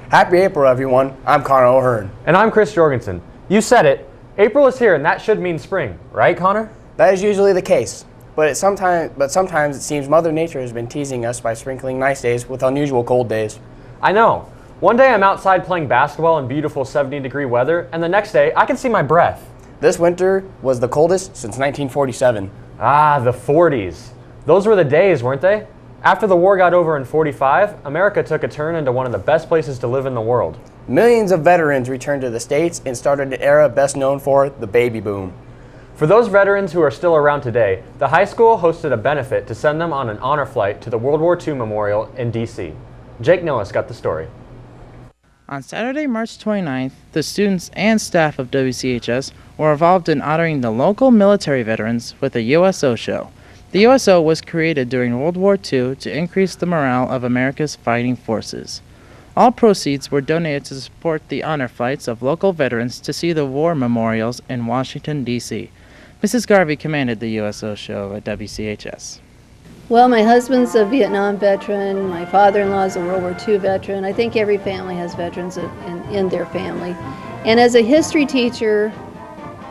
Happy April, everyone. I'm Connor O'Hearn. And I'm Chris Jorgensen. You said it. April is here, and that should mean spring, right, Connor? That is usually the case, but sometimes it seems Mother Nature has been teasing us by sprinkling nice days with unusual cold days. I know. One day I'm outside playing basketball in beautiful 70-degree weather, and the next day I can see my breath. This winter was the coldest since 1947. Ah, the 40s. Those were the days, weren't they? After the war got over in 45, America took a turn into one of the best places to live in the world. Millions of veterans returned to the States and started an era best known for the baby boom. For those veterans who are still around today, the high school hosted a benefit to send them on an honor flight to the World War II Memorial in D.C. Jake Nillis got the story. On Saturday, March 29th, the students and staff of WCHS were involved in honoring the local military veterans with a USO show. The USO was created during World War II to increase the morale of America's fighting forces. All proceeds were donated to support the honor flights of local veterans to see the war memorials in Washington, D.C. Mrs. Garvey commanded the USO show at WCHS. Well, my husband's a Vietnam veteran. My father-in-law is a World War II veteran. I think every family has veterans in their family. And as a history teacher,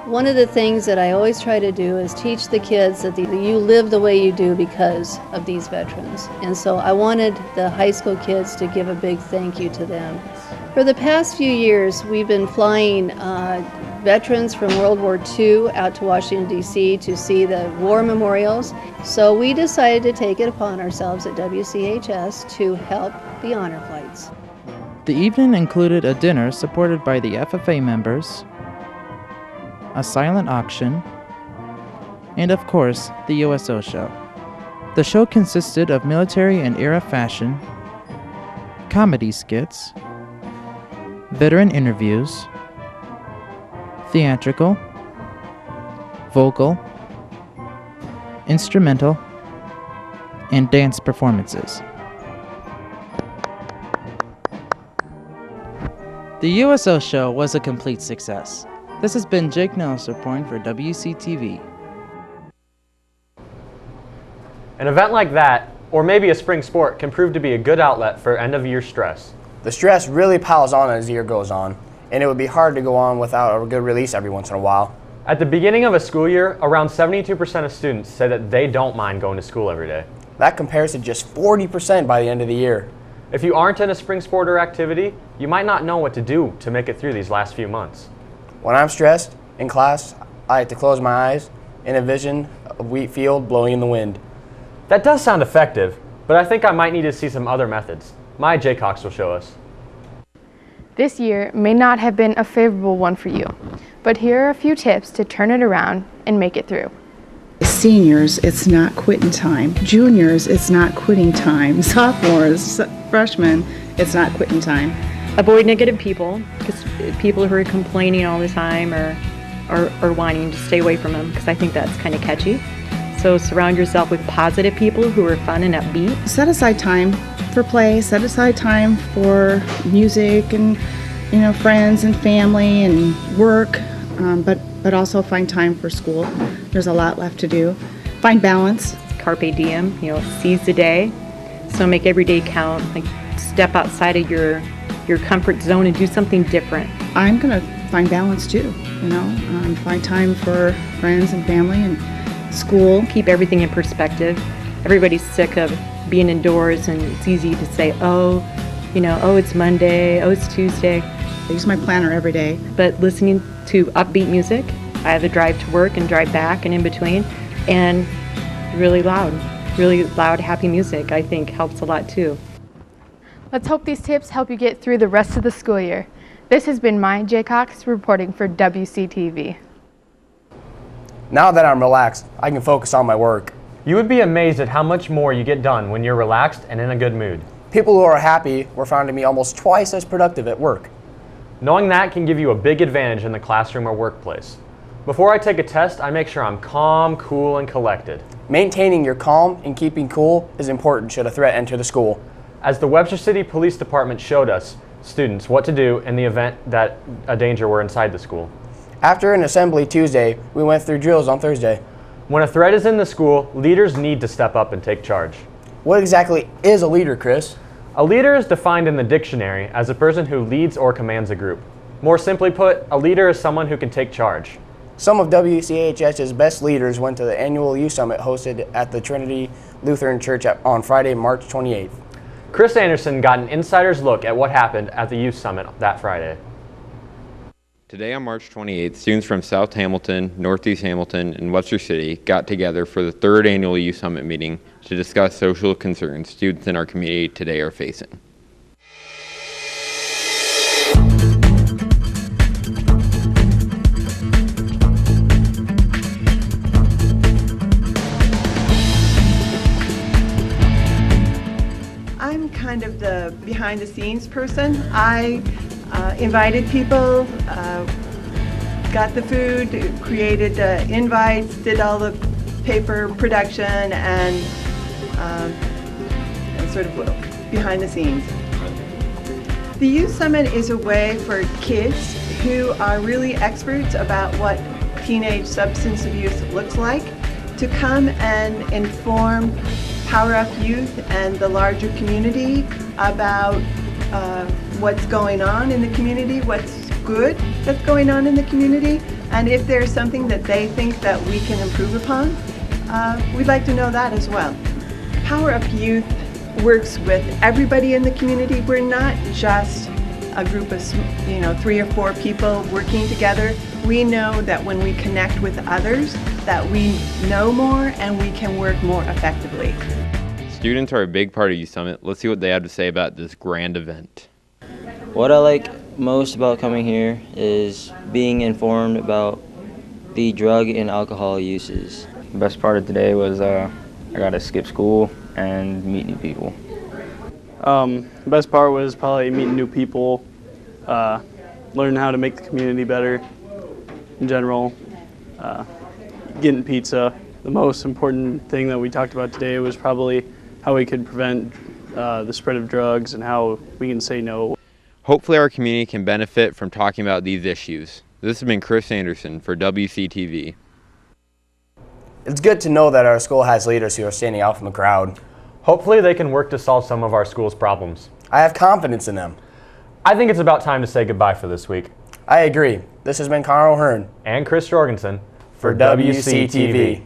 one of the things that I always try to do is teach the kids that you live the way you do because of these veterans. And so I wanted the high school kids to give a big thank you to them. For the past few years, we've been flying veterans from World War II out to Washington, D.C. to see the war memorials. So we decided to take it upon ourselves at WCHS to help the honor flights. The evening included a dinner supported by the FFA members, a silent auction, and of course, the USO show. The show consisted of military and era fashion, comedy skits, veteran interviews, theatrical, vocal, instrumental, and dance performances. The USO show was a complete success. This has been Jake Nellis reporting for Wctv. An event like that, or maybe a spring sport, can prove to be a good outlet for end-of-year stress. The stress really piles on as the year goes on, and it would be hard to go on without a good release every once in a while. At the beginning of a school year, around 72% of students say that they don't mind going to school every day. That compares to just 40% by the end of the year. If you aren't in a spring sport or activity, you might not know what to do to make it through these last few months. When I'm stressed in class, I like to close my eyes and envision a wheat field blowing in the wind. That does sound effective, but I think I might need to see some other methods. My Jaycox will show us. This year may not have been a favorable one for you, but here are a few tips to turn it around and make it through. Seniors, it's not quitting time. Juniors, it's not quitting time. Sophomores, freshmen, it's not quitting time. Avoid negative people, because people who are complaining all the time or wanting to stay away from them, because I think that's kind of catchy. So surround yourself with positive people who are fun and upbeat. Set aside time for play, set aside time for music and friends and family and work, but also find time for school. There's a lot left to do. Find balance. Carpe diem, seize the day. So make every day count. Like step outside of your comfort zone and do something different. I'm gonna find balance too, find time for friends and family and school. Keep everything in perspective. Everybody's sick of being indoors, and it's easy to say, oh, it's Monday, oh, it's Tuesday. I use my planner every day. But listening to upbeat music, I have a drive to work and drive back and in between, and really loud, happy music, I think helps a lot too. Let's hope these tips help you get through the rest of the school year. This has been my Jaycox reporting for WCTV. Now that I'm relaxed, I can focus on my work. You would be amazed at how much more you get done when you're relaxed and in a good mood. People who are happy were found to be almost twice as productive at work. Knowing that can give you a big advantage in the classroom or workplace. Before I take a test, I make sure I'm calm, cool, and collected. Maintaining your calm and keeping cool is important should a threat enter the school. As the Webster City Police Department showed us students what to do in the event that a danger were inside the school. After an assembly Tuesday, we went through drills on Thursday. When a threat is in the school, leaders need to step up and take charge. What exactly is a leader, Chris? A leader is defined in the dictionary as a person who leads or commands a group. More simply put, a leader is someone who can take charge. Some of WCHS's best leaders went to the annual Youth Summit hosted at the Trinity Lutheran Church on Friday, March 28th. Chris Anderson got an insider's look at what happened at the Youth Summit that Friday. Today on March 28th, students from South Hamilton, Northeast Hamilton, and Webster City got together for the 3rd annual Youth Summit meeting to discuss social concerns students in our community today are facing. I'm kind of the behind-the-scenes person. I invited people, got the food, created invites, did all the paper production, and sort of behind the scenes. The Youth Summit is a way for kids who are really experts about what teenage substance abuse looks like to come and inform Power Up Youth and the larger community about what's going on in the community, what's good that's going on in the community, and if there's something that they think that we can improve upon, we'd like to know that as well. Power Up Youth works with everybody in the community. We're not just a group of 3 or 4 people working together. We know that when we connect with others, that we know more and we can work more effectively. Students are a big part of Youth Summit. Let's see what they have to say about this grand event. What I like most about coming here is being informed about the drug and alcohol uses. The best part of today was I got to skip school and meet new people. The best part was probably meeting new people, learning how to make the community better in general, getting pizza. The most important thing that we talked about today was probably how we could prevent the spread of drugs and how we can say no. Hopefully our community can benefit from talking about these issues. This has been Chris Anderson for Wctv. It's good to know that our school has leaders who are standing out from the crowd. Hopefully they can work to solve some of our school's problems. I have confidence in them. I think it's about time to say goodbye for this week. I agree. This has been Connor O'Hearn and Chris Jorgensen for WCTV.